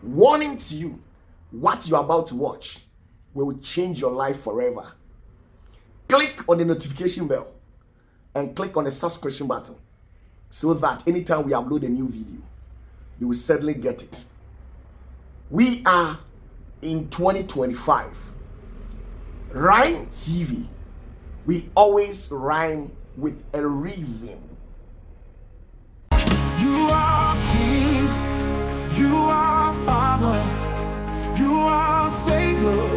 Warning to you, what you're about to watch will change your life forever. Click on the notification bell and click on the subscription button so that anytime we upload a new video, you will certainly get it. We are in 2025. Rhyme TV. We always rhyme with a reason. You are King, you are Father, you are Savior,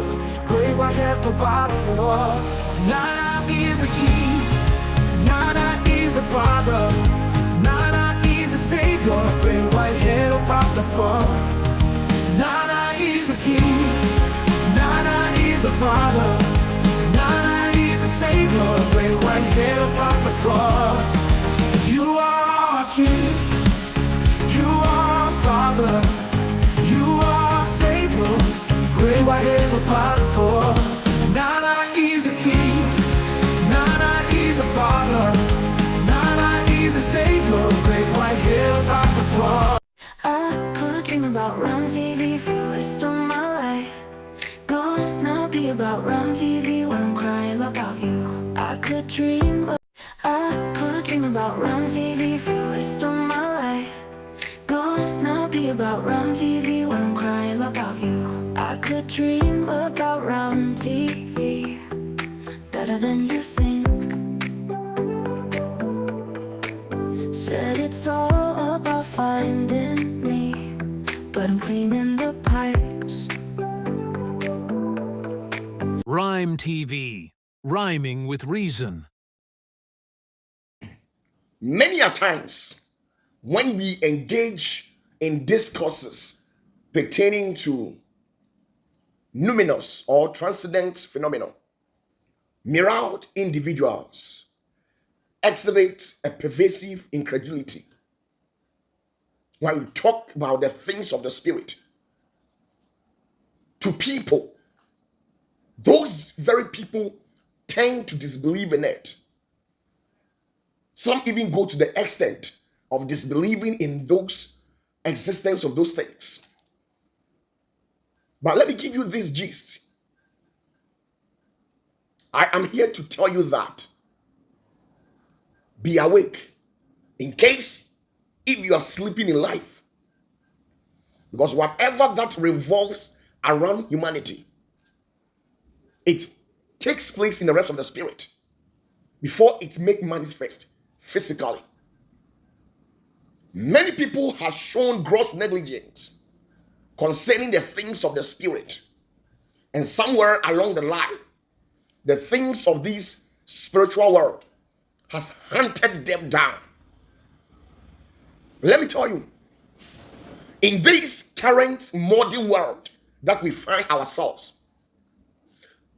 great white Opatafuor. Nana is a King, Nana is a Father, Nana is a Savior, great white Opatafuor. Nana is a King, Nana is a Father, Nana is a Savior, great white Opatafuor. You are King, you are Father, you are Savior, great white Opatafuor. Nana is a King, Nana is a Father, Nana is a Savior, great white Opatafuor. I could dream about Round TV for the rest of my life. Gonna be about Round TV when I'm crying about you. I could dream about Round TV for the rest of my life. Gonna be about Round TV when I'm crying about you. I could dream about Round TV, better than you think. Said it's all about finding me, but I'm cleaning the pipes. Rhyme TV, rhyming with reason. Many a times, when we engage in discourses pertaining to numinous or transcendent phenomena, mirrored individuals exhibit a pervasive incredulity when we talk about the things of the spirit to people. Those very people tend to disbelieve in it. Some even go to the extent of disbelieving in those existence of those things. But let me give you this gist. I am here to tell you that be awake in case if you are sleeping in life. Because whatever that revolves around humanity, it takes place in the realms of the spirit before it makes manifest physically. Many people have shown gross negligence concerning the things of the spirit, and somewhere along the line, the things of this spiritual world has hunted them down. Let me tell you, in this current modern world that we find ourselves,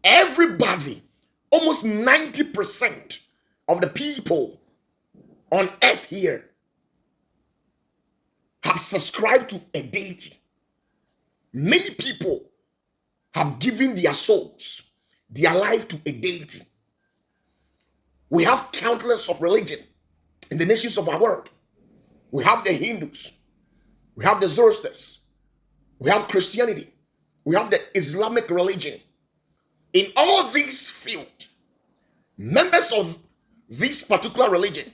everybody, almost 90% of the people on earth here have subscribed to a deity. Many people have given their souls, their life to a deity. We have countless of religion in the nations of our world. We have the Hindus, we have the Zoroastrians, we have Christianity, we have the Islamic religion. In all these fields, members of this particular religion,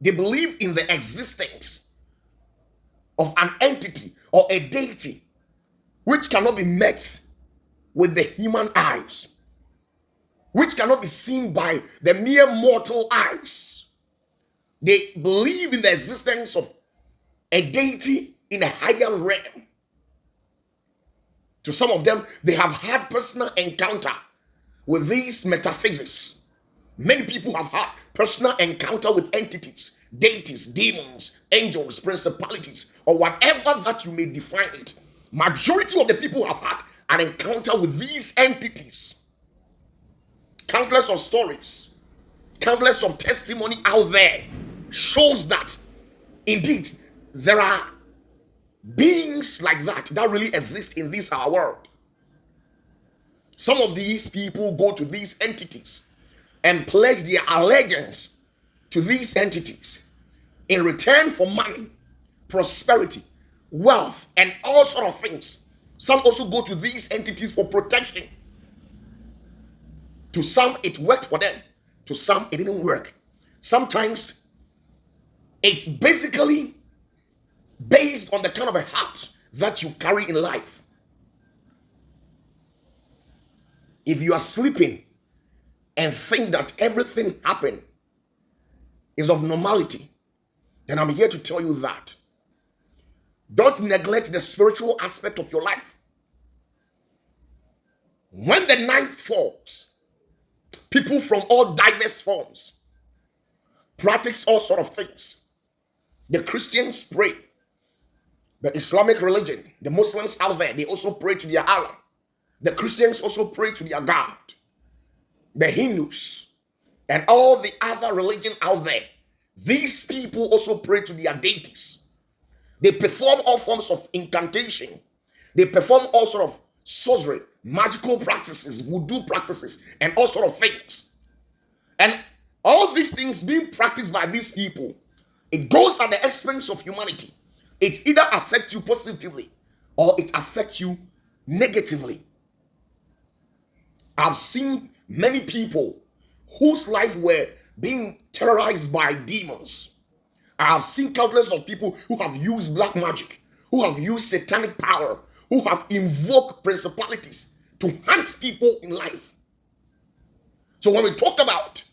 they believe in the existence of an entity or a deity which cannot be met with the human eyes, which cannot be seen by the mere mortal eyes. They believe in the existence of a deity in a higher realm. To some of them, they have had personal encounter with these metaphysics. Many people have had personal encounter with entities, deities, demons, angels, principalities, or whatever that you may define it. Majority of the people have had an encounter with these entities. Countless of stories, countless of testimony out there shows that indeed there are beings like that really exist in this our world. Some of these people go to these entities and pledge their allegiance to these entities in return for money, prosperity, wealth, and all sort of things. Some also go to these entities for protection. To some, it worked for them. To some, it didn't work. Sometimes, it's basically based on the kind of a heart that you carry in life. If you are sleeping and think that everything happened is of normality, then I'm here to tell you that. Don't neglect the spiritual aspect of your life. When the night falls, people from all diverse forms practice all sort of things. The Christians pray. The Islamic religion, the Muslims out there, they also pray to their Allah. The Christians also pray to their God. The Hindus and all the other religion out there, these people also pray to their deities. They perform all forms of incantation. They perform all sort of sorcery, magical practices, voodoo practices, and all sort of things. And all these things being practiced by these people, it goes at the expense of humanity. It either affects you positively or it affects you negatively. I've seen many people whose life were being terrorized by demons. I have seen countless of people who have used black magic, who have used satanic power, who have invoked principalities to hunt people in life. So when we talk about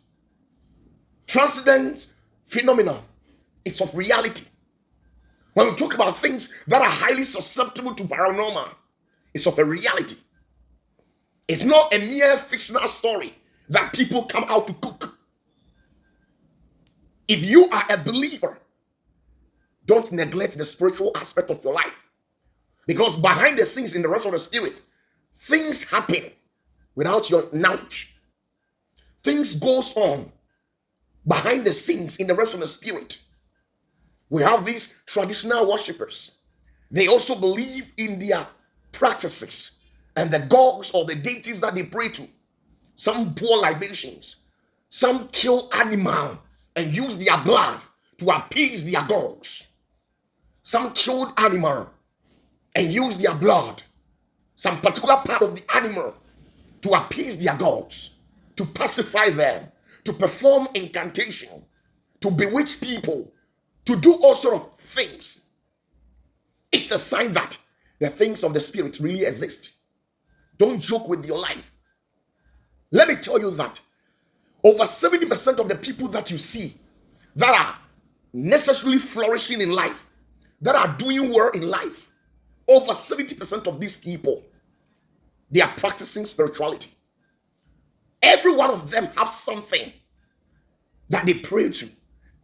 transcendent phenomena, it's of reality. When we talk about things that are highly susceptible to paranormal, it's of a reality. It's not a mere fictional story that people come out to cook. If you are a believer, don't neglect the spiritual aspect of your life. Because behind the scenes in the realms of the spirit, things happen without your knowledge. Things goes on behind the scenes in the realms of the spirit. We have these traditional worshippers. They also believe in their practices and the gods or the deities that they pray to. Some pour libations. Some kill animal and use their blood to appease their gods. Some killed animal and use their blood, some particular part of the animal, to appease their gods, to pacify them, to perform incantation, to bewitch people, to do all sort of things. It's a sign that the things of the spirit really exist. Don't joke with your life. Let me tell you that over 70% of the people that you see that are necessarily flourishing in life, that are doing well in life, over 70% of these people, they are practicing spirituality. Every one of them have something that they pray to.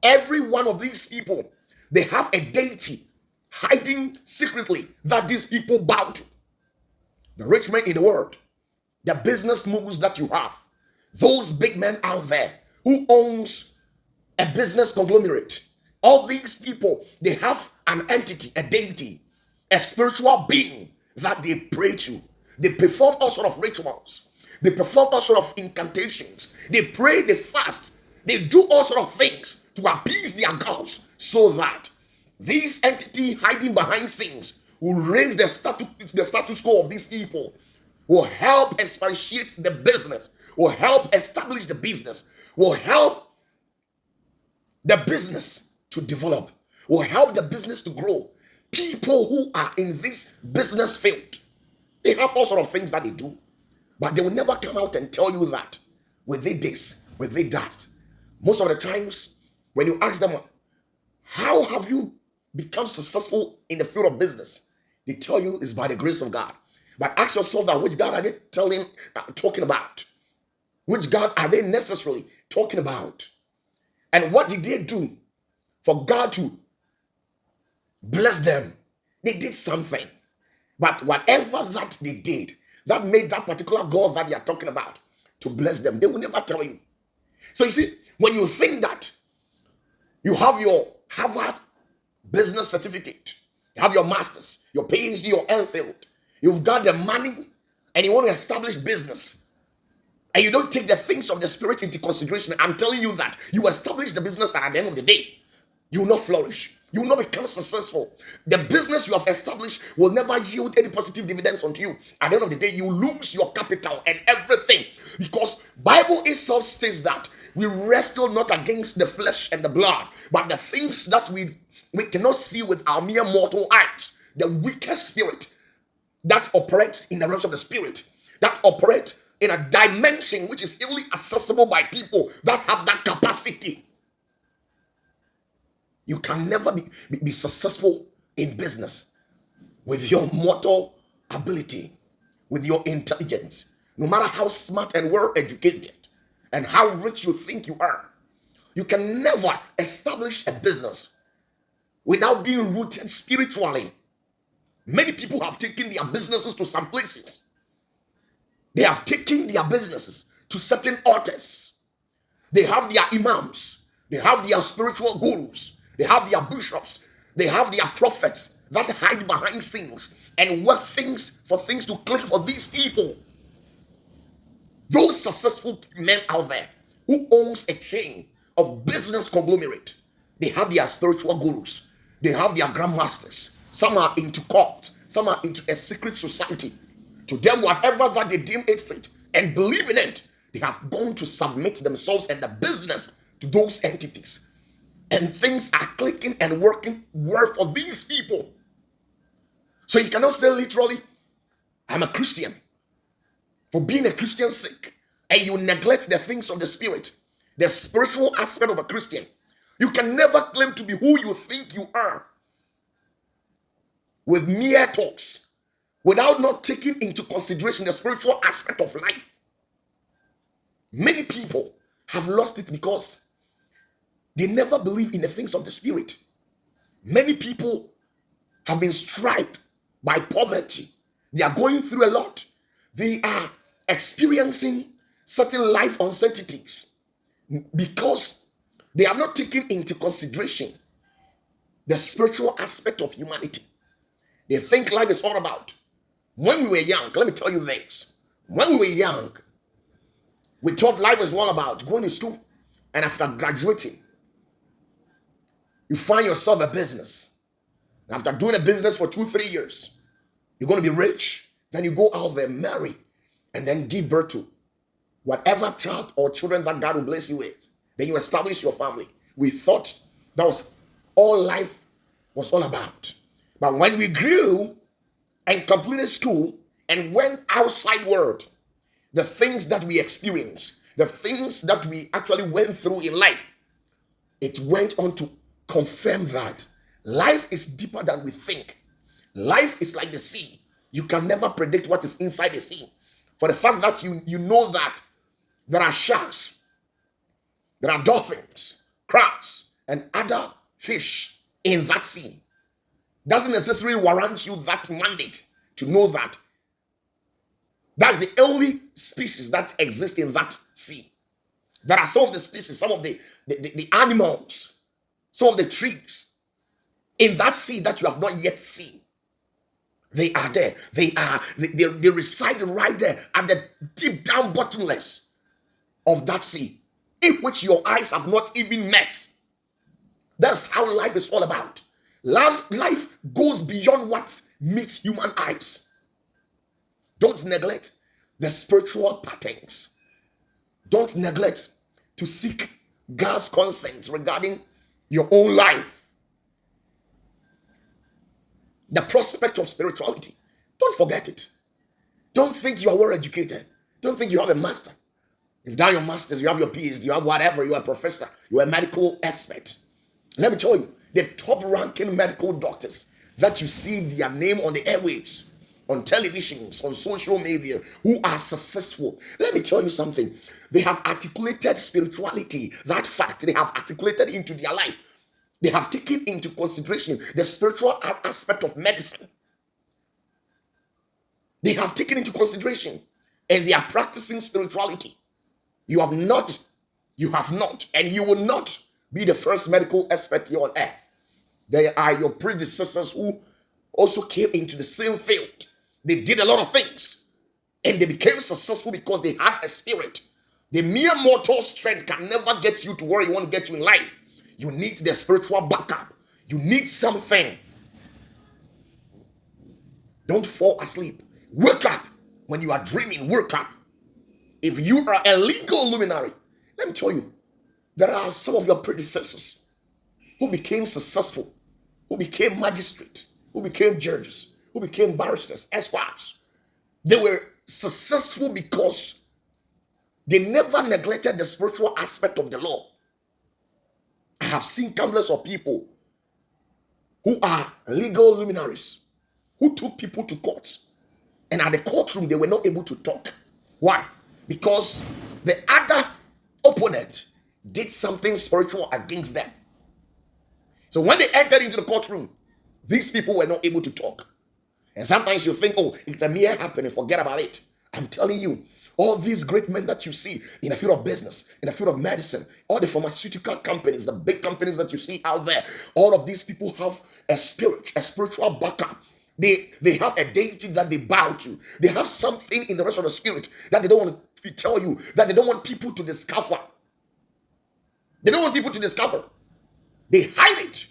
Every one of these people, they have a deity hiding secretly that these people bow to. The rich men in the world, the business moguls that you have, those big men out there who owns a business conglomerate, all these people, they have an entity, a deity, a spiritual being that they pray to. They perform all sort of rituals. They perform all sort of incantations. They pray, they fast. They do all sort of things to appease their gods so that this entity hiding behind scenes will raise the status quo of these people, will help expatiate the business, will help establish the business, will help the business to develop, will help the business to grow. People who are in this business field, they have all sort of things that they do, but they will never come out and tell you that. Were they this? Were they that? Most of the times, when you ask them, how have you become successful in the field of business? They tell you it's by the grace of God. But ask yourself that, which God are they talking about? Which God are they necessarily talking about? And what did they do for God to bless them? They did something. But whatever that they did, that made that particular God that they are talking about to bless them, they will never tell you. So you see, when you think that you have your Harvard business certificate, you have your master's, your PhD, your MPhil, you've got the money, and you want to establish business, and you don't take the things of the spirit into consideration, I'm telling you that you establish the business, and at the end of the day, you will not flourish. You will not become successful. The business you have established will never yield any positive dividends unto you. At the end of the day, you lose your capital and everything. Because Bible itself states that we wrestle not against the flesh and the blood, but the things that we cannot see with our mere mortal eyes. The wicked spirit that operates in the realms of the spirit, that operates in a dimension which is only accessible by people that have that capacity. You can never be successful in business with your mortal ability, with your intelligence. No matter how smart and well educated and how rich you think you are, you can never establish a business without being rooted spiritually. Many people have taken their businesses to some places. They have taken their businesses to certain altars. They have their imams. They have their spiritual gurus. They have their bishops. They have their prophets that hide behind scenes and work things to click for these people. Those successful men out there who owns a chain of business conglomerate, they have their spiritual gurus. They have their grandmasters. Some are into cult. Some are into a secret society. To them, whatever that they deem it fit and believe in it, they have gone to submit themselves and the business to those entities. And things are clicking and working well for these people. So you cannot say literally, I'm a Christian, for being a Christian sake, and you neglect the things of the spirit, the spiritual aspect of a Christian. You can never claim to be who you think you are with mere talks, without not taking into consideration the spiritual aspect of life. Many people have lost it because they never believe in the things of the spirit. Many people have been struck by poverty. They are going through a lot. They are experiencing certain life uncertainties because they have not taken into consideration the spiritual aspect of humanity. They think life is all about. When we were young, let me tell you this. When we were young, we thought life was all about going to school, and after graduating, you find yourself a business. After doing a business for 2-3 years, you're going to be rich. Then you go out there, marry, and then give birth to whatever child or children that God will bless you with. Then you establish your family. We thought that was all life was all about. But when we grew and completed school and went outside world, the things that we experienced, the things that we actually went through in life, it went on to confirm that life is deeper than we think. Life is like the sea. You can never predict what is inside the sea. For the fact that you know that there are sharks, there are dolphins, crabs, and other fish in that sea, doesn't necessarily warrant you that mandate to know that that's the only species that exists in that sea. There are some of the species, some of the animals, some of the trees in that sea that you have not yet seen. They are there. They reside right there at the deep down bottomless of that sea, in which your eyes have not even met. That's how life is all about. Life goes beyond what meets human eyes. Don't neglect the spiritual patterns. Don't neglect to seek God's consent regarding your own life. The prospect of spirituality. Don't forget it. Don't think you are well educated. Don't think you have a master. You've done your masters, you have your PhD, you have whatever, you're a professor, you're a medical expert. Let me tell you, the top ranking medical doctors that you see their name on the airwaves, on televisions, on social media, who are successful. Let me tell you something. They have articulated spirituality, that fact, they have articulated into their life. They have taken into consideration the spiritual aspect of medicine. They have taken into consideration, and they are practicing spirituality. You have not, and you will not be the first medical expert here on earth. There are your predecessors who also came into the same field. They did a lot of things, and they became successful because they had a spirit. The mere mortal strength can never get you to where you want to get to in life. You need the spiritual backup. You need something. Don't fall asleep. Wake up. When you are dreaming, wake up. If you are a legal luminary, let me tell you, there are some of your predecessors who became successful, who became magistrate, who became judges, who became barristers, esquires. They were successful because they never neglected the spiritual aspect of the law. I have seen countless of people who are legal luminaries who took people to court, and at the courtroom they were not able to talk. Why? Because the other opponent did something spiritual against them. So when they entered into the courtroom, these people were not able to talk. And sometimes you think, oh, it's a mere happening, forget about it. I'm telling you, all these great men that you see in the field of business, in the field of medicine, all the pharmaceutical companies, the big companies that you see out there, all of these people have a spiritual backup. They have a deity that they bow to. They have something in the rest of the spirit that they don't want to tell you, that they don't want people to discover. They don't want people to discover. They hide it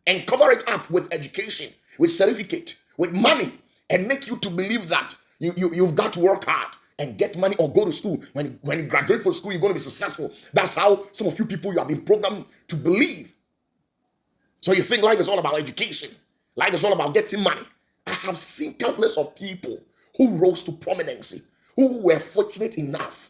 and cover it up with education, with certificate, with money, and make you to believe that you've got to work hard and get money or go to school. When you graduate from school, you're going to be successful. That's how some of you people, you have been programmed to believe. So you think life is all about education. Life is all about getting money. I have seen countless of people who rose to prominence, who were fortunate enough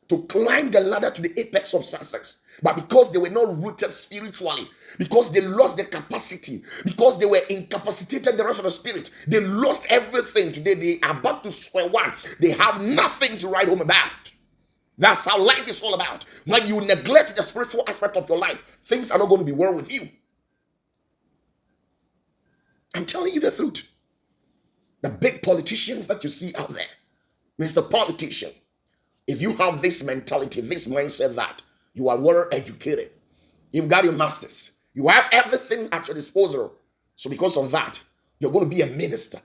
to climb the ladder to the apex of success. But because they were not rooted spiritually, because they lost their capacity, because they were incapacitated the rest of the spirit, they lost everything. Today they are back to square one. They have nothing to write home about. That's how life is all about. When you neglect the spiritual aspect of your life, things are not going to be well with you. I'm telling you the truth. The big politicians that you see out there, Mr. Politician, if you have this mentality, this mindset that you are well educated, you've got your masters, you have everything at your disposal. So because of that, you're going to be a minister.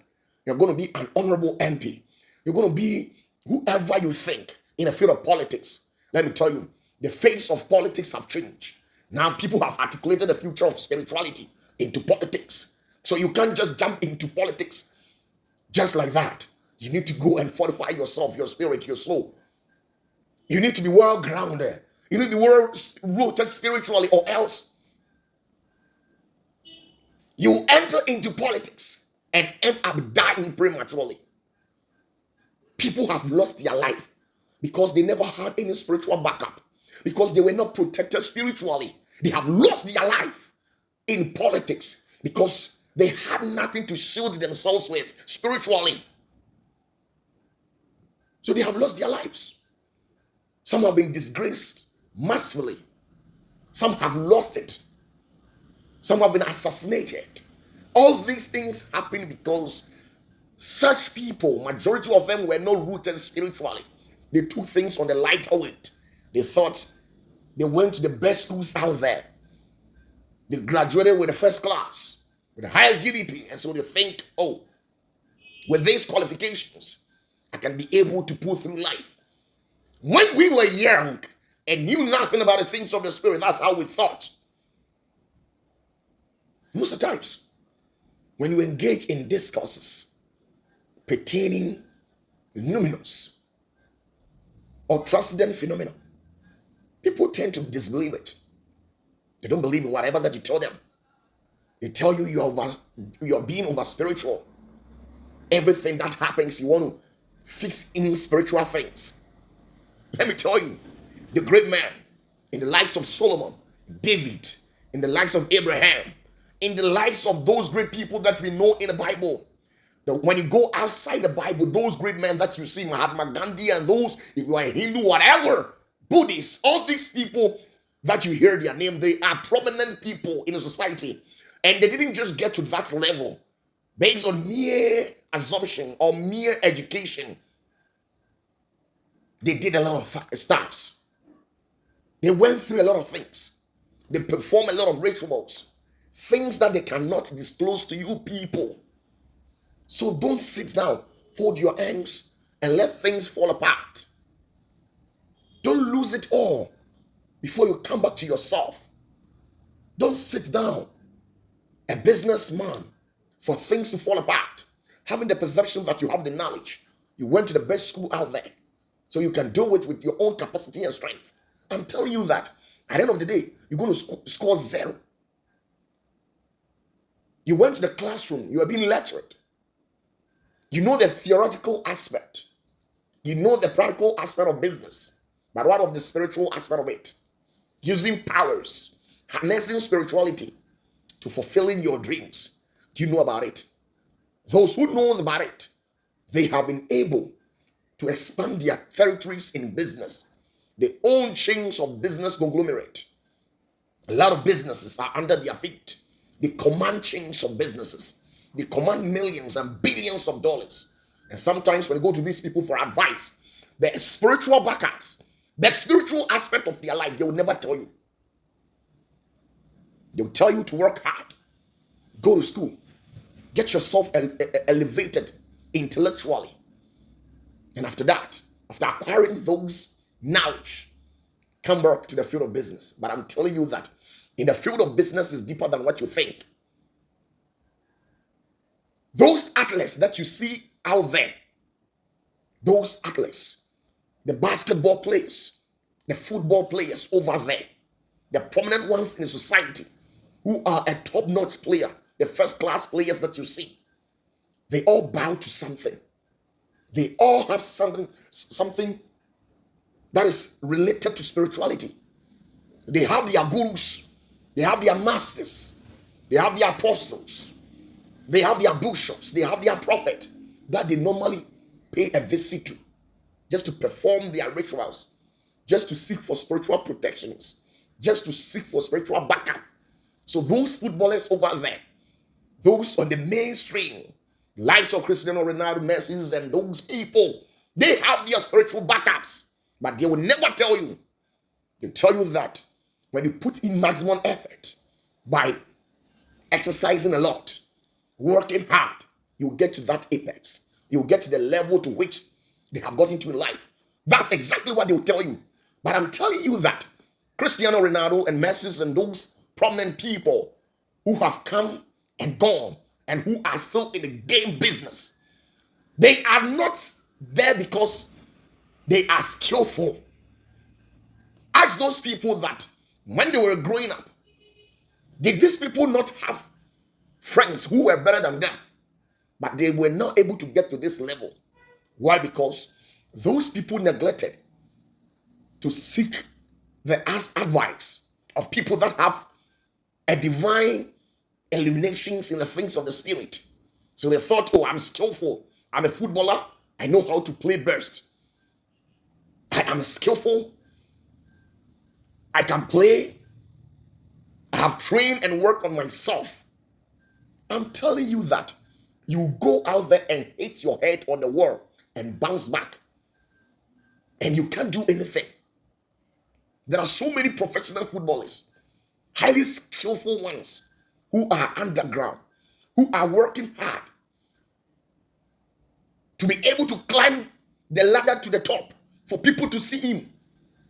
You're going to be an honorable MP. You're going to be whoever you think in the field of politics. Let me tell you, the face of politics have changed. Now people have articulated the future of spirituality into politics. So you can't just jump into politics just like that. You need to go and fortify yourself, your spirit, your soul. You need to be well grounded. You need to be well rooted spiritually, or else you enter into politics and end up dying prematurely. People have lost their life because they never had any spiritual backup, because they were not protected spiritually. They have lost their life in politics because they had nothing to shield themselves with spiritually. So they have lost their lives. Some have been disgraced massively. Some have lost it. Some have been assassinated. All these things happen because such people, majority of them, were not rooted spiritually. They took things on the lighter weight. They thought they went to the best schools out there. They graduated with the first class, with the highest GDP. And so they think, oh, with these qualifications, I can be able to pull through life. When we were young and knew nothing about the things of the spirit, that's how we thought. Most of the times, when you engage in discourses pertaining luminous or transcendent phenomena, people tend to disbelieve it. They don't believe in whatever that you tell them. They tell you you're being over spiritual. Everything that happens, you want to fix in spiritual things. Let me tell you, the great man in the likes of Solomon, David, in the likes of Abraham, in the likes of those great people that we know in the Bible. When you go outside the Bible, those great men that you see, Mahatma Gandhi and those, if you are a Hindu, whatever, Buddhists, all these people that you hear their name, they are prominent people in a society. And they didn't just get to that level based on mere assumption or mere education. They did a lot of stuff. They went through a lot of things. They performed a lot of rituals. Things that they cannot disclose to you people. So don't sit down, fold your hands, and let things fall apart. Don't lose it all before you come back to yourself. Don't sit down a businessman, for things to fall apart, having the perception that you have the knowledge, you went to the best school out there, so you can do it with your own capacity and strength. I'm telling you that at the end of the day, you're going to score zero. You went to the classroom, you are being lectured. You know the theoretical aspect, you know the practical aspect of business, but what of the spiritual aspect of it? Using powers, harnessing spirituality to fulfilling your dreams. Do you know about it? Those who knows about it, they have been able to expand their territories in business. They own chains of business conglomerate. A lot of businesses are under their feet. They command chains of businesses. They command millions and billions of dollars. And sometimes when you go to these people for advice, the spiritual backers, the spiritual aspect of their life, they will never tell you. They'll tell you to work hard, go to school, get yourself elevated intellectually. And after that, after acquiring those knowledge, come back to the field of business. But I'm telling you that in the field of business is deeper than what you think. Those athletes that you see out there, those athletes, the basketball players, the football players over there, the prominent ones in society who are a top-notch player, the first-class players that you see, they all bow to something. They all have something that is related to spirituality. They have their gurus, they have their masters, they have their apostles, they have their bishops, they have their prophet that they normally pay a visit to just to perform their rituals, just to seek for spiritual protections, just to seek for spiritual backup. So those footballers over there, those on the mainstream, likes of Cristiano Ronaldo, Messi, and those people, they have their spiritual backups, but they will never tell you. They'll tell you that when you put in maximum effort by exercising a lot, working hard, you'll get to that apex. You'll get to the level to which they have gotten to in life. That's exactly what they'll tell you. But I'm telling you that Cristiano Ronaldo and Messi and those prominent people who have come and gone and who are still in the game business, they are not there because they are skillful. Ask those people that when they were growing up, did these people not have friends who were better than them? But they were not able to get to this level. Why? Because those people neglected to seek the advice of people that have a divine illuminations in the things of the spirit. So they thought, oh, I'm skillful. I'm a footballer. I know how to play burst. I am skillful. I can play. I have trained and worked on myself. I'm telling you that you go out there and hit your head on the wall and bounce back. And you can't do anything. There are so many professional footballers, highly skillful ones, who are underground, who are working hard to be able to climb the ladder to the top for people to see him.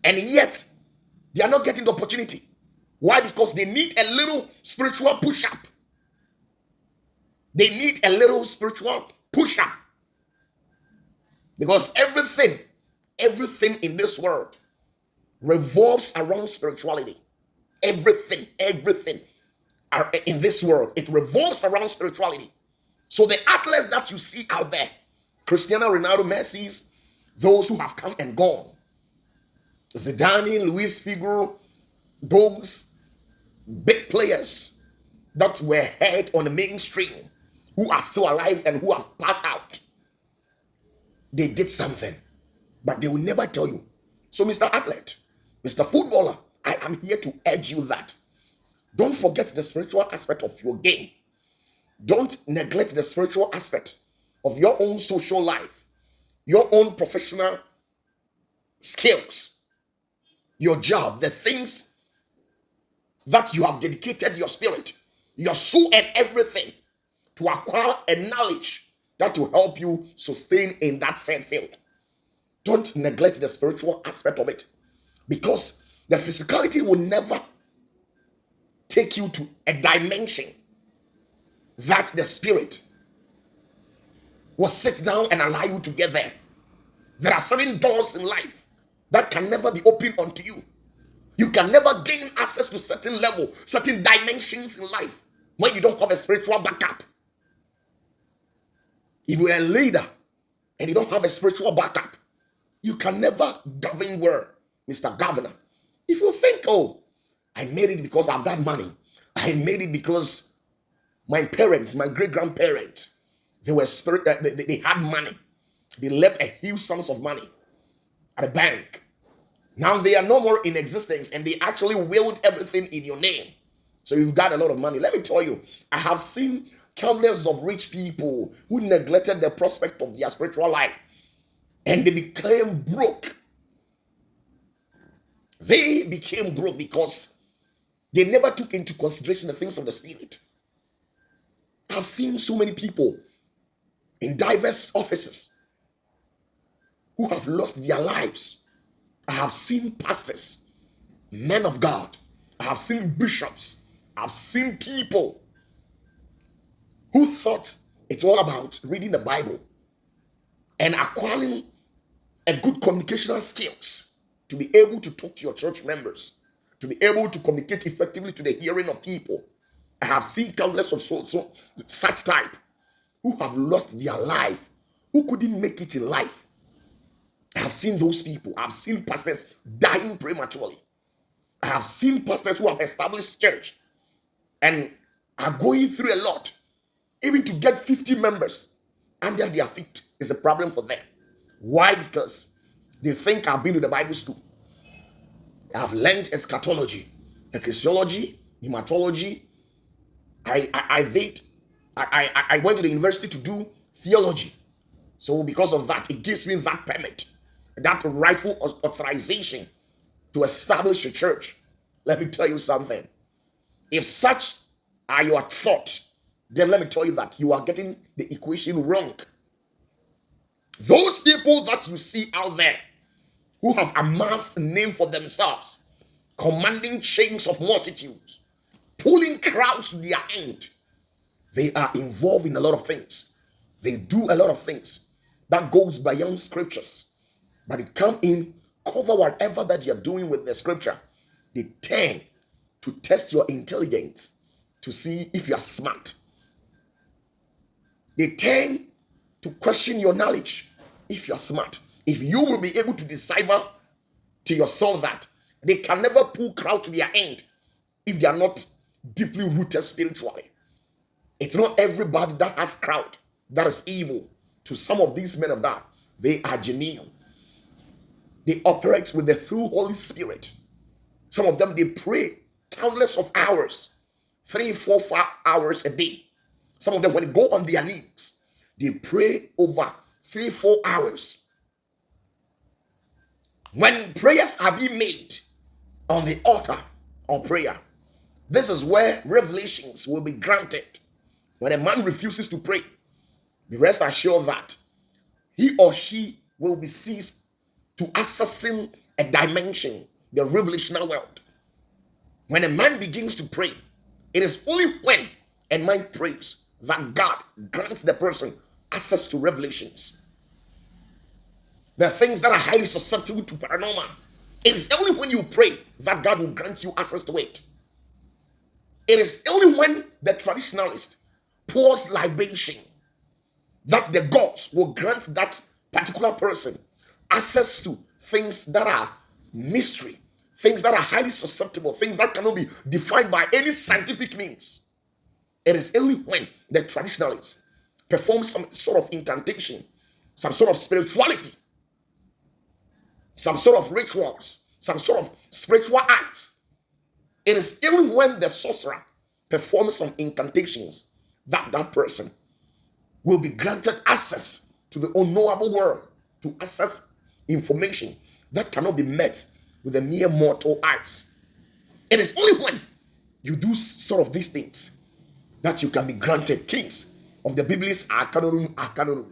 And yet, they are not getting the opportunity. Why? Because they need a little spiritual push-up. They need a little spiritual push-up. Because everything in this world revolves around spirituality. Everything in this world, it revolves around spirituality. So the athletes that you see out there, Cristiano Ronaldo, Messi, those who have come and gone, Zidane, Luis Figo, those big players that were heard on the mainstream, who are still alive and who have passed out, they did something, but they will never tell you. So Mr. Athlete, Mr. Footballer, I am here to urge you that don't forget the spiritual aspect of your game. Don't neglect the spiritual aspect of your own social life, your own professional skills, your job, the things that you have dedicated your spirit, your soul, and everything to acquire a knowledge that will help you sustain in that said field. Don't neglect the spiritual aspect of it, because the physicality will never take you to a dimension that the spirit will sit down and allow you to get there. There are certain doors in life that can never be opened unto you. You can never gain access to certain level, certain dimensions in life when you don't have a spiritual backup. If you're a leader and you don't have a spiritual backup, you can never govern well, Mr. Governor. If you think, oh, I made it because I've got money, I made it because my parents, my great-grandparents, they were they had money. They left a huge sums of money at a bank. Now they are no more in existence and they actually willed everything in your name. So you've got a lot of money. Let me tell you, I have seen countless of rich people who neglected the prospect of their spiritual life and they became broke. They became broke because they never took into consideration the things of the spirit. I've seen so many people in diverse offices who have lost their lives. I have seen pastors, men of God. I have seen bishops. I've seen people who thought it's all about reading the Bible and acquiring a good communicational skills to be able to talk to your church members, to be able to communicate effectively to the hearing of people. I have seen countless of such type who have lost their life, who couldn't make it in life. I have seen those people. I've seen pastors dying prematurely. I have seen pastors who have established church and are going through a lot. Even to get 50 members under their feet is a problem for them. Why? Because they think I've been to the Bible school. I've learned eschatology, ecclesiology, hematology. I went to the university to do theology. So because of that, it gives me that permit, that rightful authorization to establish a church. Let me tell you something. If such are your thoughts, then let me tell you that you are getting the equation wrong. Those people that you see out there who have amassed a name for themselves, commanding chains of multitudes, pulling crowds to their end, they are involved in a lot of things. They do a lot of things that goes beyond scriptures. But they come in, cover whatever that you're doing with the scripture. They tend to test your intelligence to see if you're smart. They tend to question your knowledge if you're smart. If you will be able to decipher to yourself that they can never pull crowd to their end if they are not deeply rooted spiritually. It's not everybody that has crowd that is evil. To some of these men of God, they are genuine. They operate with the true Holy Spirit. Some of them, they pray countless of hours, 3, 4, 5 hours a day. Some of them, when they go on their knees, they pray over 3, 4 hours. When prayers are being made on the altar of prayer, this is where revelations will be granted. When a man refuses to pray, be rest assured that he or she will be seized to accessing a dimension, the revelational world. When a man begins to pray, it is only when a man prays that God grants the person access to revelations. The things that are highly susceptible to paranormal, it is only when you pray that God will grant you access to it. It is only when the traditionalist pours libation that the gods will grant that particular person access to things that are mystery, things that are highly susceptible, things that cannot be defined by any scientific means. It is only when the traditionalists perform some sort of incantation, some sort of spirituality, some sort of rituals, some sort of spiritual acts. It is only when the sorcerer performs some incantations that that person will be granted access to the unknowable world, to access information that cannot be met with the mere mortal eyes. It is only when you do sort of these things that you can be granted. Kings of the Biblis are canorum.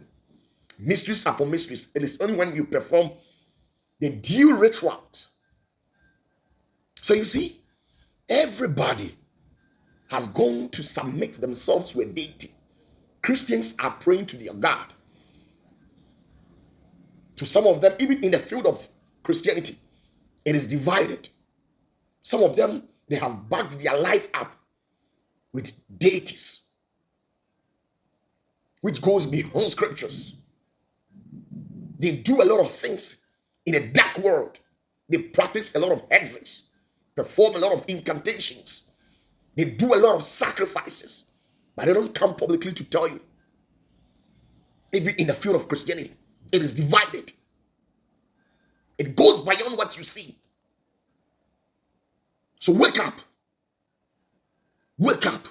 Mysteries upon mysteries. It is only when you perform the due rituals. So you see, everybody has gone to submit themselves to a deity. Christians are praying to their God. To some of them, even in the field of Christianity, it is divided. Some of them, they have backed their life up with deities, which goes beyond scriptures. They do a lot of things in a dark world. They practice a lot of hexes, perform a lot of incantations. They do a lot of sacrifices, but they don't come publicly to tell you. Even in the field of Christianity, it is divided. It goes beyond what you see. So wake up. Wake up.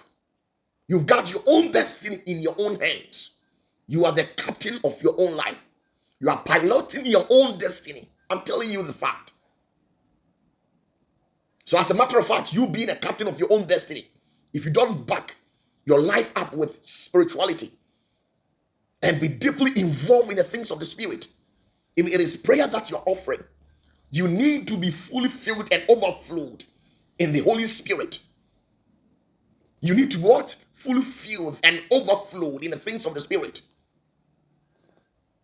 You've got your own destiny in your own hands. You are the captain of your own life. You are piloting your own destiny. I'm telling you the fact. So as a matter of fact, you being a captain of your own destiny, if you don't back your life up with spirituality and be deeply involved in the things of the Spirit, if it is prayer that you're offering, you need to be fully filled and overflowed in the Holy Spirit. You need to what? Fully filled and overflowed in the things of the Spirit.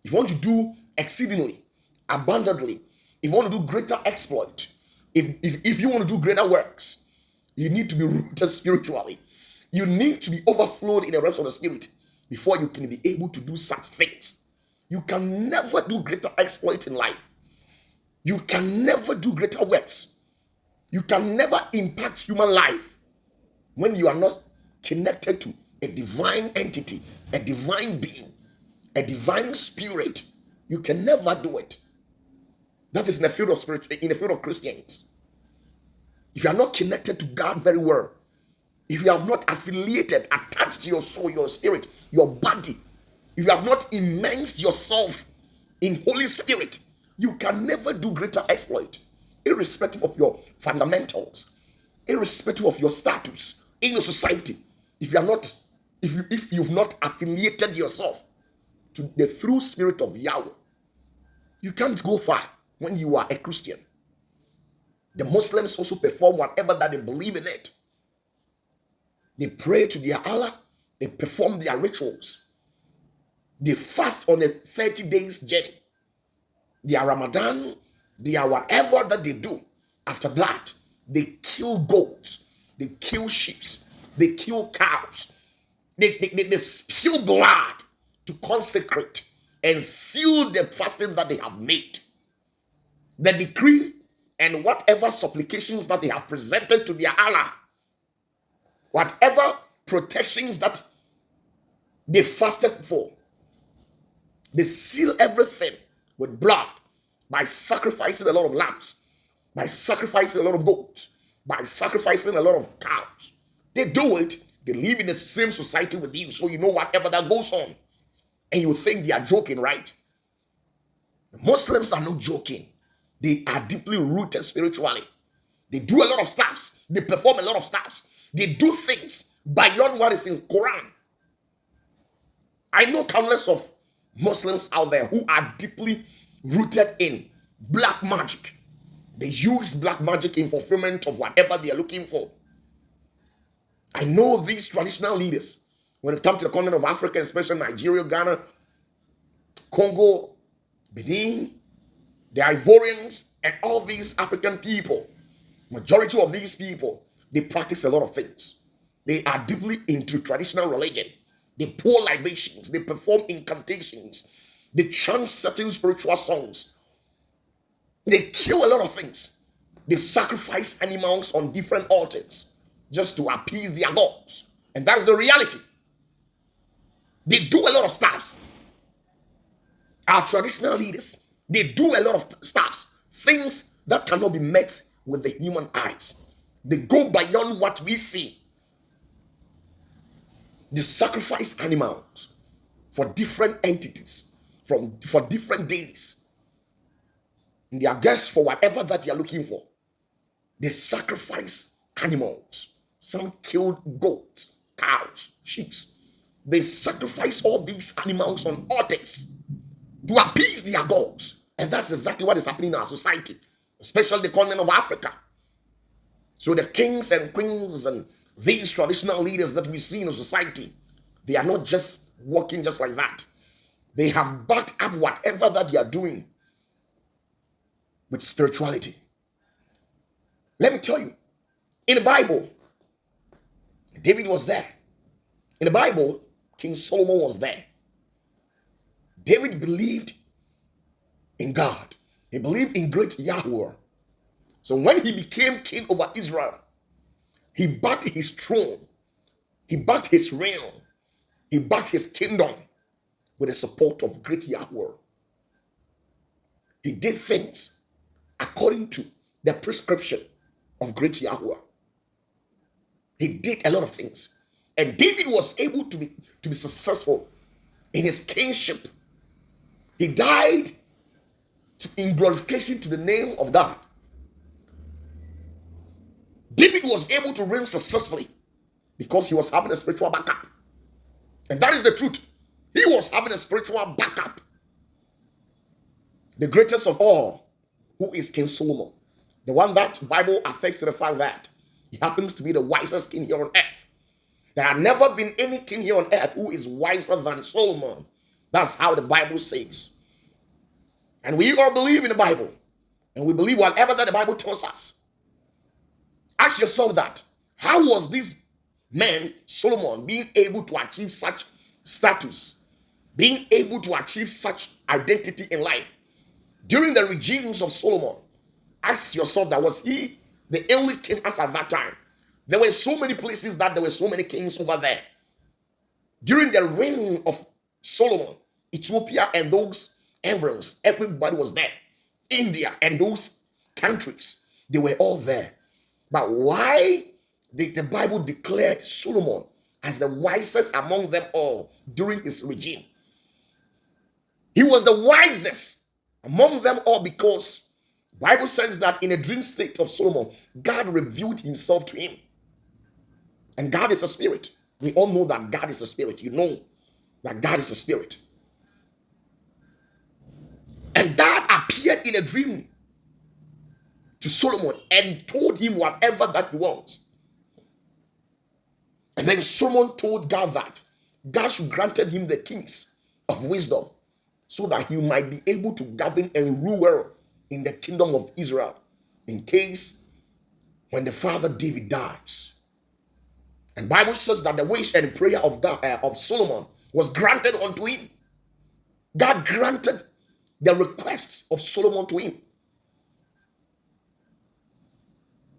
If you want to do exceedingly, abundantly, if you want to do greater exploit, if you want to do greater works, you need to be rooted spiritually. You need to be overflowed in the realms of the Spirit before you can be able to do such things. You can never do greater exploit in life. You can never do greater works. You can never impact human life when you are not connected to a divine entity, a divine being, a divine spirit. You can never do it. That is in the field of spirit, in the field of Christians. If you are not connected to God very well, if you have not affiliated, attached to your soul, your spirit, your body, if you have not immersed yourself in Holy Spirit, you can never do greater exploit, irrespective of your fundamentals, irrespective of your status in the society. If you've not affiliated yourself to the true spirit of Yahweh, you can't go far when you are a Christian. The Muslims also perform whatever that they believe in it. They pray to their Allah, they perform their rituals. They fast on a 30 days journey. Their Ramadan, their whatever that they do. After that, they kill goats, they kill sheep, they kill cows. They spill blood to consecrate and seal the fasting that they have made. The decree and whatever supplications that they have presented to their Allah, whatever protections that they fasted for, they seal everything with blood by sacrificing a lot of lambs, by sacrificing a lot of goats, by sacrificing a lot of cows. They do it. They live in the same society with you, so you know whatever that goes on. And you think they are joking, right? The Muslims are not joking. They are deeply rooted spiritually. They do a lot of stuffs. They perform a lot of stuffs. They do things beyond what is in Quran. I know countless of Muslims out there who are deeply rooted in black magic. They use black magic in fulfillment of whatever they are looking for. I know these traditional leaders, when it comes to the continent of Africa, especially Nigeria, Ghana, Congo, Benin, the Ivorians, and all these African people, majority of these people, they practice a lot of things. They are deeply into traditional religion. They pour libations, they perform incantations, they chant certain spiritual songs. They kill a lot of things. They sacrifice animals on different altars just to appease their gods. And that is the reality. They do a lot of stuff. Our traditional leaders, they do a lot of stuff, things that cannot be met with the human eyes. They go beyond what we see. They sacrifice animals for different entities, for different days. And they are guests for whatever that they are looking for. They sacrifice animals. Some killed goats, cows, sheep. They sacrifice all these animals on altars to appease their gods. And that's exactly what is happening in our society, especially the continent of Africa. So the kings and queens and These traditional leaders that we see in a society, they are not just walking just like that. They have backed up whatever that they are doing with spirituality. Let me tell you, in the Bible, David was there. In the Bible, King Solomon was there. David believed in God. He believed in great Yahweh. So when he became king over Israel, he backed his throne, he backed his realm, he backed his kingdom with the support of great Yahweh. He did things according to the prescription of great Yahweh. He did a lot of things. And David was able to be successful in his kingship. He died in glorification to the name of God. David was able to reign successfully because he was having a spiritual backup. And that is the truth. He was having a spiritual backup. The greatest of all, who is King Solomon, the one that the Bible affects to the fact that he happens to be the wisest king here on earth. There had never been any king here on earth who is wiser than Solomon. That's how the Bible says. And we all believe in the Bible. And we believe whatever that the Bible tells us. Ask yourself that. How was this man, Solomon, being able to achieve such status? Being able to achieve such identity in life? During the regimes of Solomon, ask yourself that, was he the only king as at that time? There were so many places that there were so many kings over there. During the reign of Solomon, Ethiopia and those environs, everybody was there. India and those countries, they were all there. But why did the Bible declare Solomon as the wisest among them all during his regime? He was the wisest among them all because the Bible says that in a dream state of Solomon, God revealed himself to him. And God is a spirit. We all know that God is a spirit. You know that God is a spirit. And God appeared in a dream to Solomon and told him whatever that he wants. And then Solomon told God that God should granted him the keys of wisdom so that he might be able to govern and rule well in the kingdom of Israel in case when the father David dies. And the Bible says that the wish and prayer of God of Solomon was granted unto him. God granted the requests of Solomon to him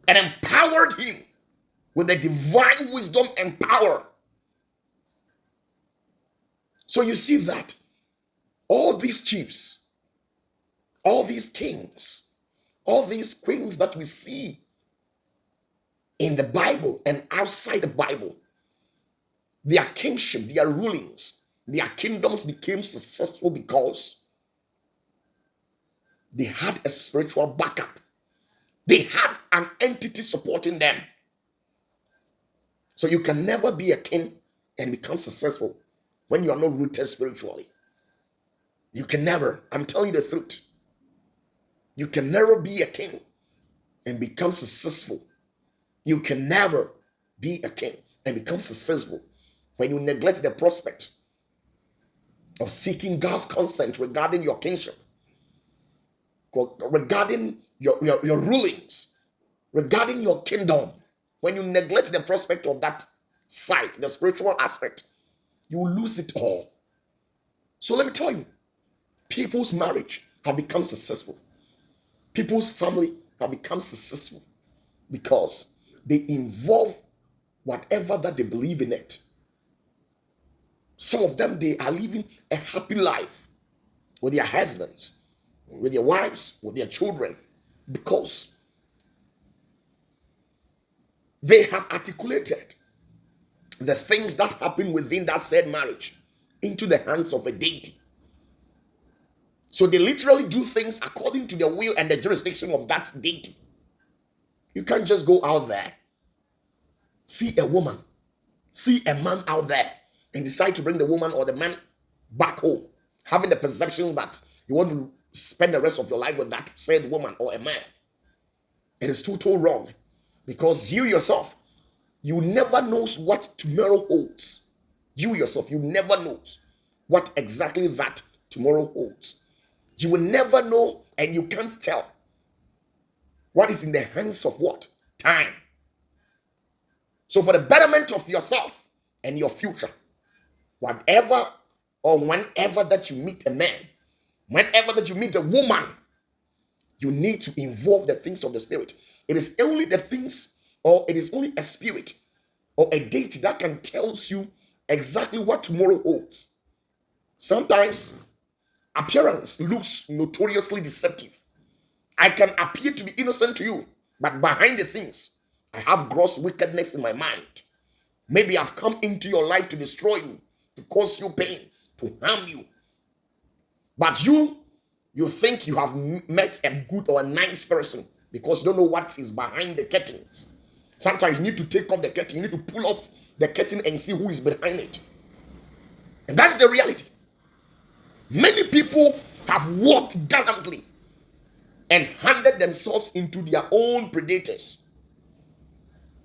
and empowered him with the divine wisdom and power. So you see that all these chiefs, all these kings, all these queens that we see in the Bible and outside the Bible, their kingship, their rulings, their kingdoms became successful because they had a spiritual backup. They had an entity supporting them. So you can never be a king and become successful when you are not rooted spiritually. You can never. I'm telling you the truth. You can never be a king and become successful. You can never be a king and become successful when you neglect the prospect of seeking God's consent regarding your kingship, regarding your rulings, regarding your kingdom. When you neglect the prospect of that side, the spiritual aspect, you will lose it all. So let me tell you, people's marriage have become successful. People's family have become successful because they involve whatever that they believe in it. Some of them, they are living a happy life with their husbands, with their wives, with their children, because they have articulated the things that happen within that said marriage into the hands of a deity. So they literally do things according to the will and the jurisdiction of that deity. You can't just go out there, see a woman, see a man out there, and decide to bring the woman or the man back home, having the perception that you want to spend the rest of your life with that said woman or a man. It is totally wrong, because you yourself, You never knows what tomorrow holds. You yourself, you never knows what exactly that tomorrow holds. You will never know, and you can't tell what is in the hands of what? Time. So for the betterment of yourself and your future, whatever or whenever that you meet a man, whenever that you meet a woman, you need to involve the things of the spirit. It is only the things, or it is only a spirit or a deity that can tell you exactly what tomorrow holds. Sometimes appearance looks notoriously deceptive. I can appear to be innocent to you, but behind the scenes, I have gross wickedness in my mind. Maybe I've come into your life to destroy you, to cause you pain, to harm you. But you think you have met a good or a nice person because you don't know what is behind the curtains. Sometimes you need to take off the curtain. You need to pull off the curtain and see who is behind it. And that's the reality. Many people have walked gallantly and handed themselves into their own predators.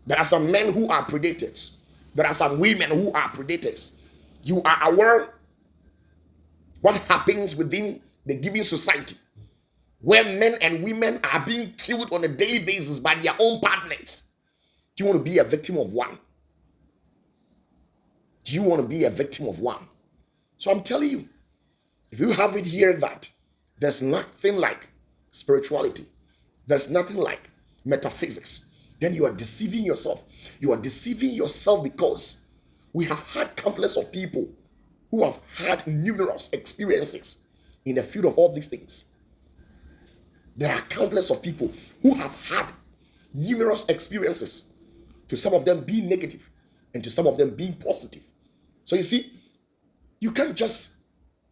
There are some men who are predators. There are some women who are predators. You are aware what happens within the given society, where men and women are being killed on a daily basis by their own partners. Do you want to be a victim of one? Do you want to be a victim of one? So I'm telling you, if you have it here that there's nothing like spirituality, there's nothing like metaphysics, then you are deceiving yourself. You are deceiving yourself because we have had countless of people who have had numerous experiences in the field of all these things. There are countless of people who have had numerous experiences, to some of them being negative and to some of them being positive. So you see, you can't just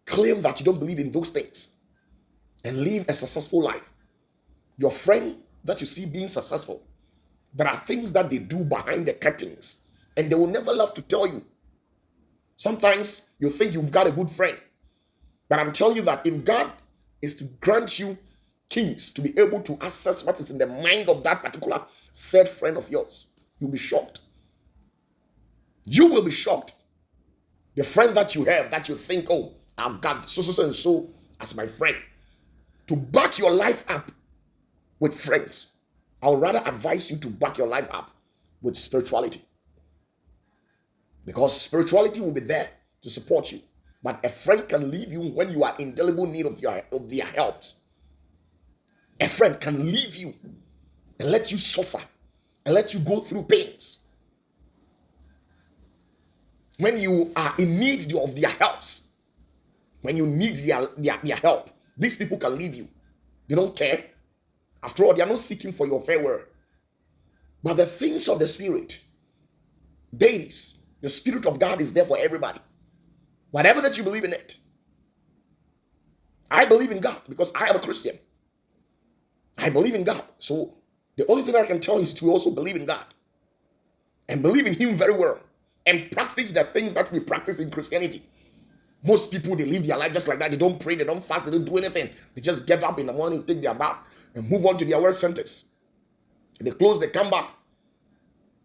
claim that you don't believe in those things and live a successful life. Your friend that you see being successful, there are things that they do behind the curtains and they will never love to tell you. Sometimes you think you've got a good friend, but I'm telling you that if God is to grant you keys to be able to access what is in the mind of that particular said friend of yours, you'll be shocked. You will be shocked. The friend that you have, that you think, oh, I've got so and so as my friend. To back your life up with friends, I would rather advise you to back your life up with spirituality. Because spirituality will be there to support you. But a friend can leave you when you are in indelible need of their help. A friend can leave you and let you suffer and let you go through pains. When you are in need of their helps, when you need their help, these people can leave you. They don't care. After all, they are not seeking for your favor. But the things of the Spirit, deities, the Spirit of God is there for everybody. Whatever that you believe in it. I believe in God because I am a Christian. I believe in God. So the only thing I can tell you is to also believe in God. And believe in Him very well. And practice the things that we practice in Christianity. Most people, they live their life just like that. They don't pray, they don't fast, they don't do anything. They just get up in the morning, take their bath, and move on to their work centers. They close, they come back,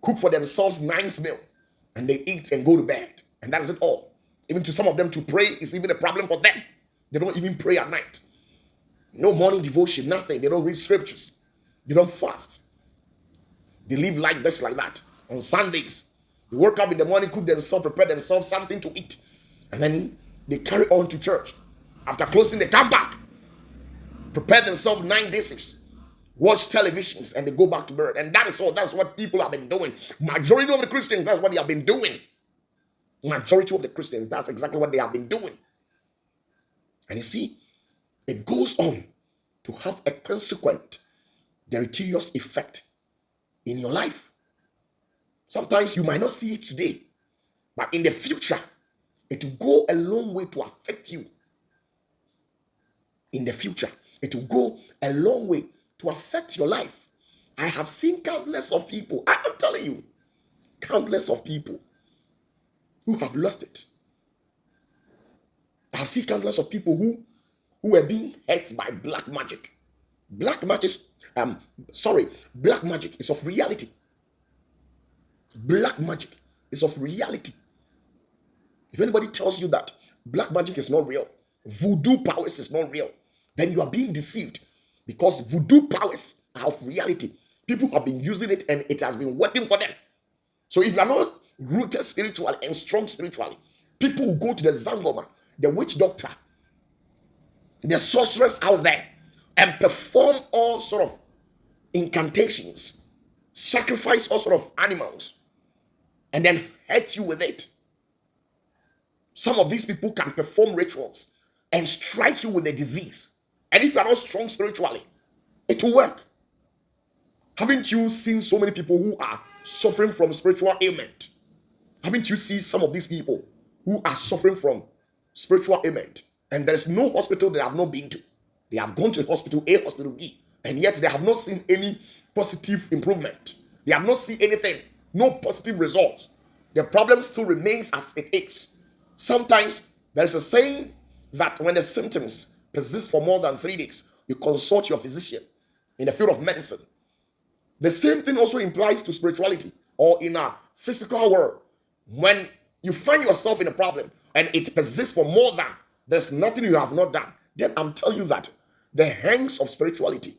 cook for themselves nice meal, and they eat and go to bed. And that is it all. Even to some of them, to pray is even a problem for them. They don't even pray at night. No morning devotion, nothing. They don't read scriptures. They don't fast. They live like this, like that. On Sundays, they wake up in the morning, cook themselves, prepare themselves something to eat. And then they carry on to church. After closing, they come back, prepare themselves 9 dishes, watch televisions, and they go back to bed. And that is all. That's what people have been doing. Majority of the Christians, that's what they have been doing. Majority of the Christians, that's exactly what they have been doing. And you see, it goes on to have a consequent, deleterious effect in your life. Sometimes you might not see it today, but in the future, it will go a long way to affect you. In the future, it will go a long way to affect your life. I have seen countless of people, I am telling you, countless of people who have lost it. I have seen countless of people who were being hurt by black magic. Black magic is of reality. Black magic is of reality. If anybody tells you that black magic is not real, voodoo powers is not real, then you are being deceived, because voodoo powers are of reality. People have been using it and it has been working for them. So if you are not rooted spiritually and strong spiritually, people will go to the Zangoma, the witch doctor, the sorcerers out there, and perform all sort of incantations, sacrifice all sort of animals, and then hurt you with it. Some of these people can perform rituals and strike you with a disease. And if you are not strong spiritually, it will work. Haven't you seen so many people who are suffering from spiritual ailment? Haven't you seen some of these people who are suffering from spiritual ailment, and there is no hospital they have not been to? They have gone to hospital A, hospital B, and yet they have not seen any positive improvement. They have not seen anything, no positive results. The problem still remains as it is. Sometimes there is a saying that when the symptoms persist for more than 3 days, you consult your physician in the field of medicine. The same thing also implies to spirituality or in a physical world. When you find yourself in a problem and it persists for more than, there's nothing you have not done, then I'm telling you that the hands of spirituality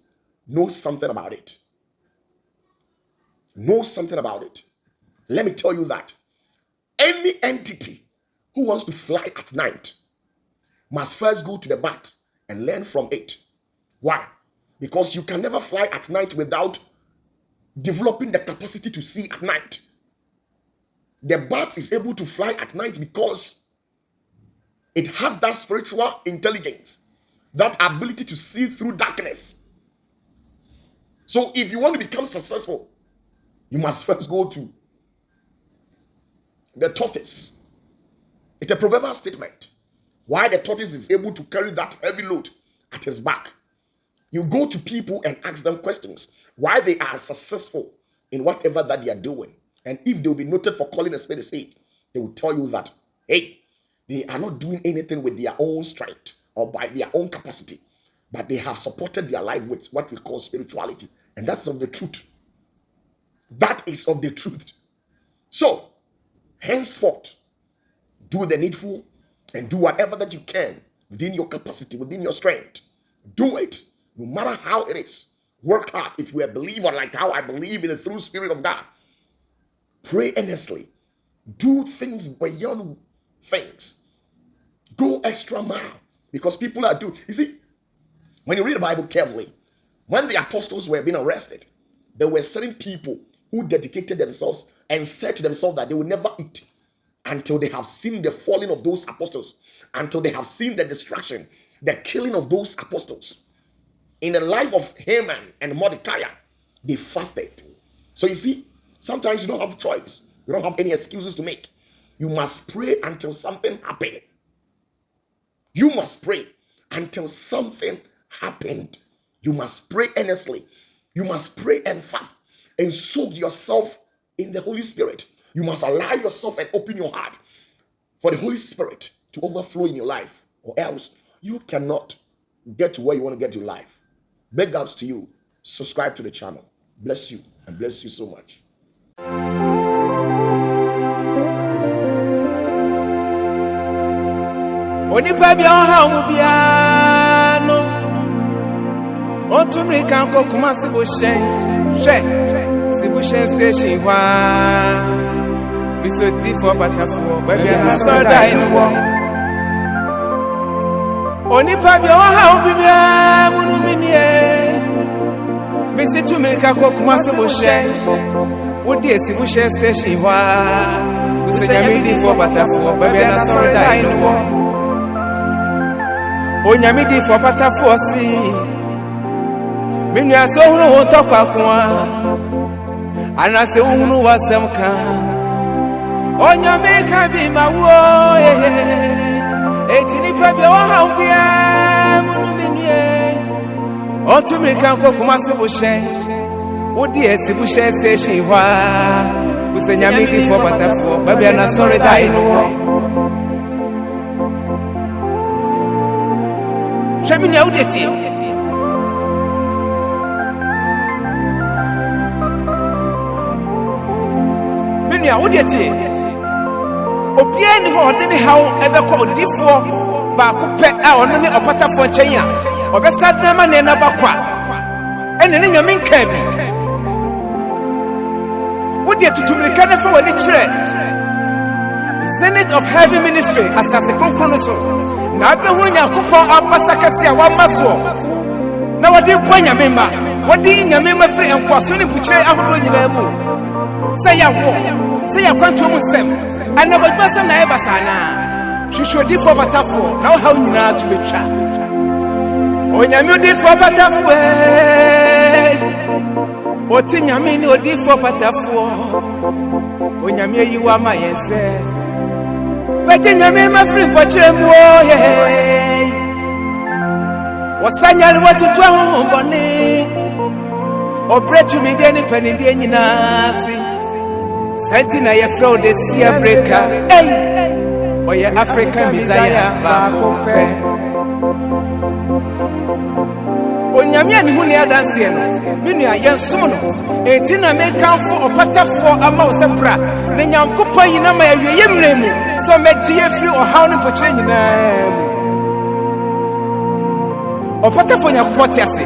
knows something about it. Knows something about it. Let me tell you that any entity who wants to fly at night must first go to the bat and learn from it. Why? Because you can never fly at night without developing the capacity to see at night. The bat is able to fly at night because it has that spiritual intelligence, that ability to see through darkness. So if you want to become successful, you must first go to the tortoise. It's a proverbial statement. Why the tortoise is able to carry that heavy load at his back. You go to people and ask them questions why they are successful in whatever that they are doing. And if they'll be noted for calling a spade, they will tell you that, hey, they are not doing anything with their own strength or by their own capacity, but they have supported their life with what we call spirituality. And that's of the truth. That is of the truth. So, henceforth, do the needful and do whatever that you can within your capacity, within your strength. Do it, no matter how it is. Work hard. If you are a believer like how I believe in the true Spirit of God, pray earnestly. Do things beyond things. Go extra mile, because people are doing. You see, when you read the Bible carefully, when the apostles were being arrested, there were certain people who dedicated themselves and said to themselves that they will never eat until they have seen the falling of those apostles, until they have seen the destruction, the killing of those apostles. In the life of Haman and Mordecai, they fasted. So you see, sometimes you don't have choice. You don't have any excuses to make. You must pray until something happens. You must pray until something happened. You must pray earnestly. You must pray and fast and soak yourself in the Holy Spirit. You must allow yourself and open your heart for the Holy Spirit to overflow in your life, or else you cannot get to where you want to get to life. Big ups to you. Subscribe to the channel. Bless you and bless you so much. Onipa bia ha omubiano Otumri kan ko kuma sibo shen sibo shen station wa biso di for Opatafuor baby na so die no wo Onipa bia ha omubiano munu minie Misi tumri kan ko kuma sibo shen wodi sibo shen station wa biso nyame di for Opatafuor baby na so die no wo Onyame di for Opatafuor si Minu aso hunu ho tokwa kwa Anase hunu wasem ka Onyame ka bi mawo Etini pa bi o ha ubia munu minie Otumi kan ko kuma se bo hyen Wodi esi bo hyen station hwa Usanyame di for Opatafuor baby na sorry die no Shabini audeti Minia, what did you Opian ho de how ebeko odifo ba ko pe a ono ne Opatafuor nchen a obesa dama ne na bakwa ene ne nyame nka bi wo de tutumrika na fa wani kire Senate of Heavy Ministry asase konkron so na abehu Nyankopon abasakase a wamaso na wode kwa nyame ma wode nyame ma firi enkwaso ne pukyire ahodo nyina mu say ya wo say ya kwanto mu nsem ana badwasem na eba sana hwehwodi for Opatafuor na wo haw nyina to betwa onyame odi for Opatafuor oti nyame ni odi for Opatafuor onyame yiwa ma yense bete nyame ma free for chiremu ye wasanyali watutu ho bone obretu mi de ni pani de nyina si Sentina ye flow de sea breaker. Hey, oh yeah, African Messiah, Bakope. Onyamia ni huni ya dansi eno. Minu ya yensuno. Etina me kanfo Opatafuor ama osebra. Ne Nyankopon yina ma yawie yemremu. So me tie firi ohaw ne pochire nyina. Opatafuor Nyankopon te ase.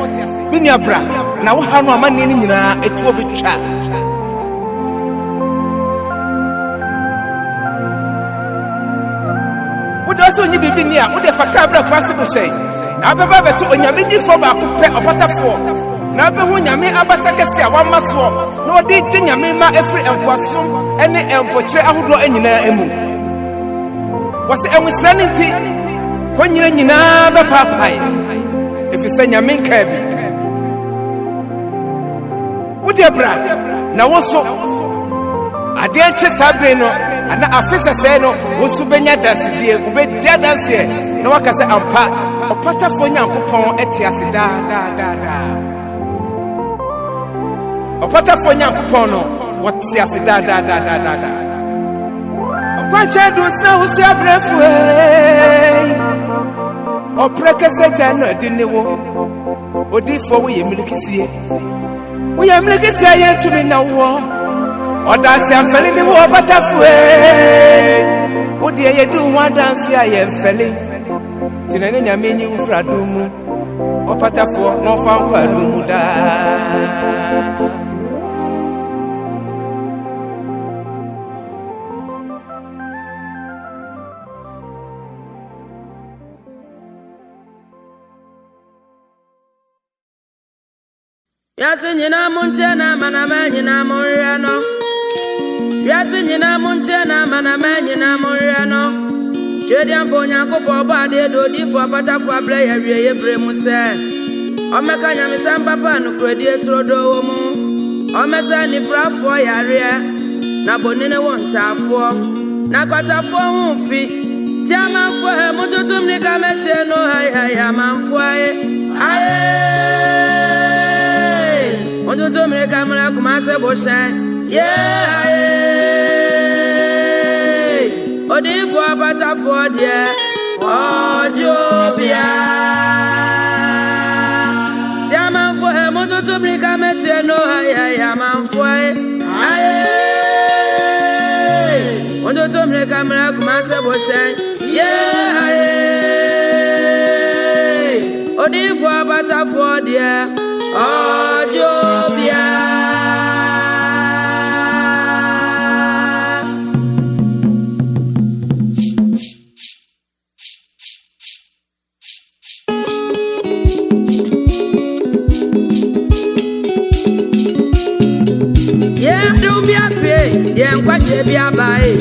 Minu ya bra. Na wo ha no amane ni nyina etu obetwa. Also, you be near, would have a cabra possible say. Now, Baba to Onyamidi for Opatafuor. Now, Bunyame Abasakasia, one must walk. No, did Yamima every and Quasum, any and portray Ahudo and Emu. Was the Emu Sanity? When you're in Naba Papai, if you say Yamin Cabby. Would you, brother? Now, also, I didn't chase Sabrino. Ana afisa seno usubenya dance die ubedia dance no wakase ampa Opatafuor Nyankopon etiase da Opatafuor Nyankopon no watiase da okwanche do se husia brefu oprekese jana dinewo odifo wo yemlikisie ye tumi na wo Oda se amfeli ni wo Opatafuor Odi ye do one dance ya ye mfeli Tinene nyame nyi ufra dumu Opatafuor no fa nkwa dumu da Yasi nyina muntiana manama nyina monrano Yasi nyina muntiana manama nyina monrano Chedian po Nyankopon bade do di for Opatafuor bre ya wie ye bre mu se Omeka nyame sam papa no kredi etrodo wo mu Omesa ni frafuor yare na bonene wontafuor na Opatafuor hu fi tiamanfo he mututum ni kamete no hay amanfo aye Ojojo mere kamera kumase boshan yeah Opatafuor Opatafuor de ojobia Tiamanfo he mototo mere kamete no hay amanfo aye Ojojo mere kamera kumase boshan yeah Opatafuor Opatafuor de ojobia Kwaje bia bae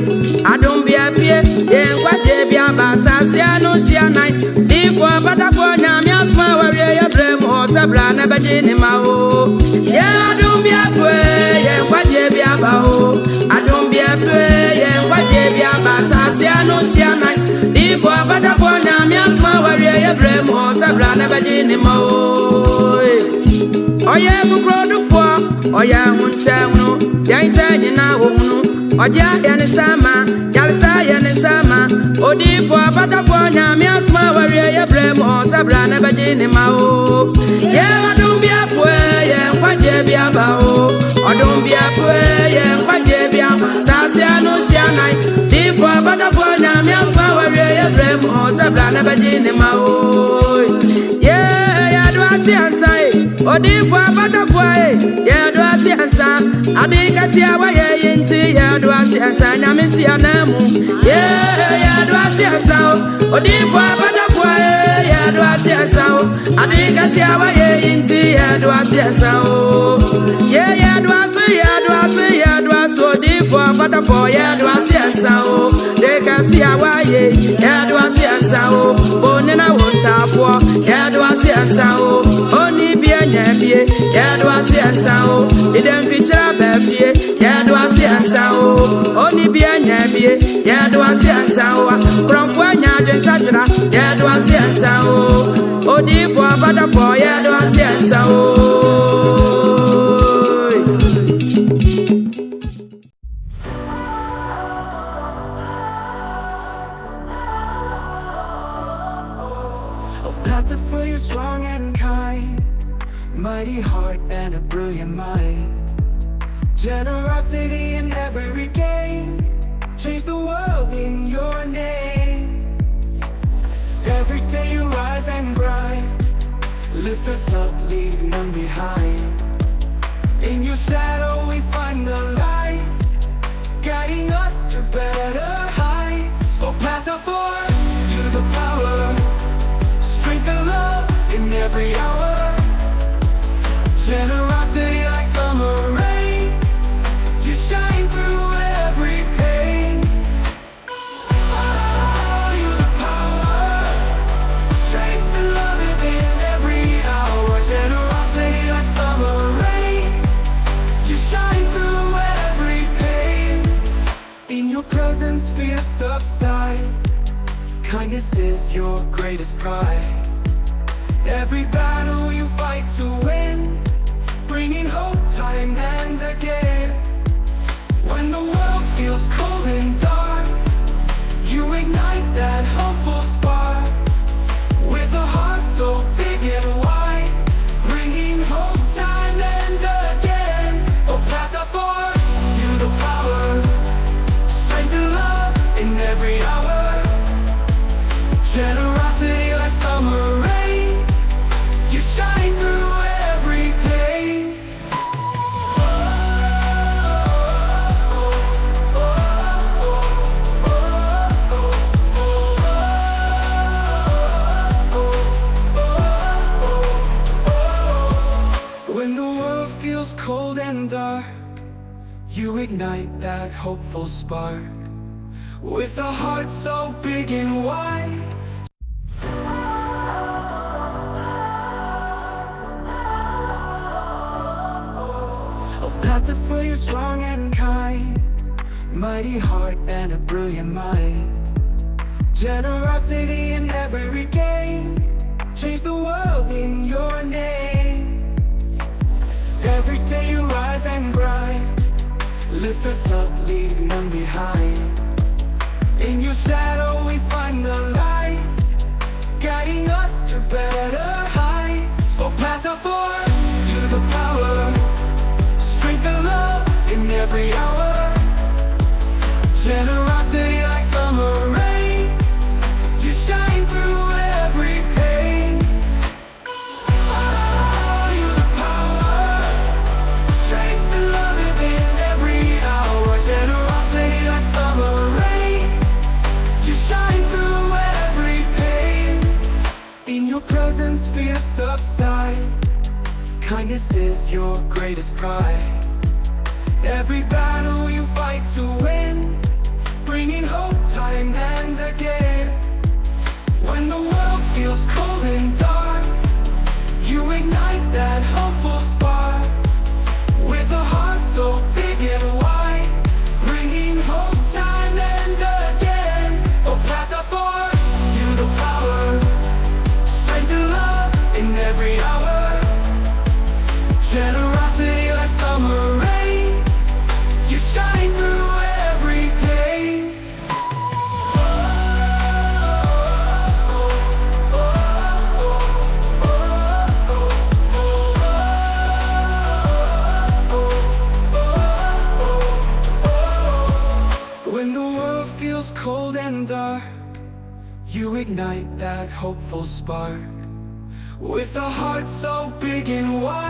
adom bia pie ye kwaje bia ba sasia no shia nai di for Opatafuor nyame asma wa ye brem ho sabra na baje ni ma o ye adom bia pie ye kwaje bia ba o adom bia pie ye kwaje bia ba sasia no shia nai di for Opatafuor nyame asma wa ye brem ho sabra na baje ni ma o oye bukrodufo oye hunchanu yaita nyina wo Oja yani sama, yalisa yani sama. Odi for Opatafuor nyame asma wa ye bremo sabra na baje ni ma o. Ye adum bia pwe ye kwaje bia ba o. Adum bia pwe ye kwaje bia Sasiano Shianai, Deepo Opatafuor, Namias Power, Brem, or Sabra never did him. Yeah, do I see and say, or Deepo Opatafuor, yeah, do I see and say, I think I see away in tea, yeah, do I see and say, I miss your name. Yeah, do I see and say, or Deepo Opatafuor, yeah, do I see and say, I think I see away in tea, yeah, do I see and say, yeah, do I see, yeah, do I so deep for Opatafuor, yeah, do I see and say, they can see away, yeah, do I see and say, oh, Nina won't tap for, yeah, do I see and say, only be a nappy, yeah, do I see and say, it then feature a baby, yeah, do I see and say, only be a nappy, yeah, do I see and say, from one yard in such yeah, do I see and say, oh, deep for Opatafuor, yeah, do I see and say, Opatafuor, you're strong and kind, mighty heart and a brilliant mind. Generosity in every game, change the world in your name. Every day you rise and grind, lift us up, leave none behind. In your shadow we find the light, guiding us to better heights. Opatafuor, you the power, strength and love in every hour. Generosity like summer rain, you shine through every pain. Oh, you the power, strength and love in every hour. Generosity like summer rain, you shine through every pain. In your presence fears subside, kindness is your greatest pride. Every battle you fight to win, bringing hope time and again. When the world feels cold and dark, you ignite that hopeful spark. With a heart so big and wide, bringing hope time and again. Opatafuor, you the power, strength and love in every hour. Generosity like summer rain, you shine through every pain. When the world feels cold and dark, you ignite that hopeful spark. With a heart so big and wide, Opatafuor, you're strong and kind, mighty heart and a brilliant mind. Generosity in every game, change the world in your name. Every day you rise and grind, lift us up, leave none behind. In your shadow we find the light, guiding us to better heights. Opatafuor, you the power, strength and love in every hour. Generosity like summer rain, you shine through every pain. Oh, you the power, strength and love in every hour. Generosity like summer rain, you shine through every pain. In your presence fears subside, kindness is your greatest pride. Every battle you fight to win, bringing hope time and again. When the world feels cold and dark, you ignite that hopeful spark. With a heart so big and wide, bringing hope time and again. Opatafuor, you the power, strength and love in every hour. Generosity like summer rain, you shine through every pain. Oh, oh, oh, oh, hopeful spark. With a heart so big and wide,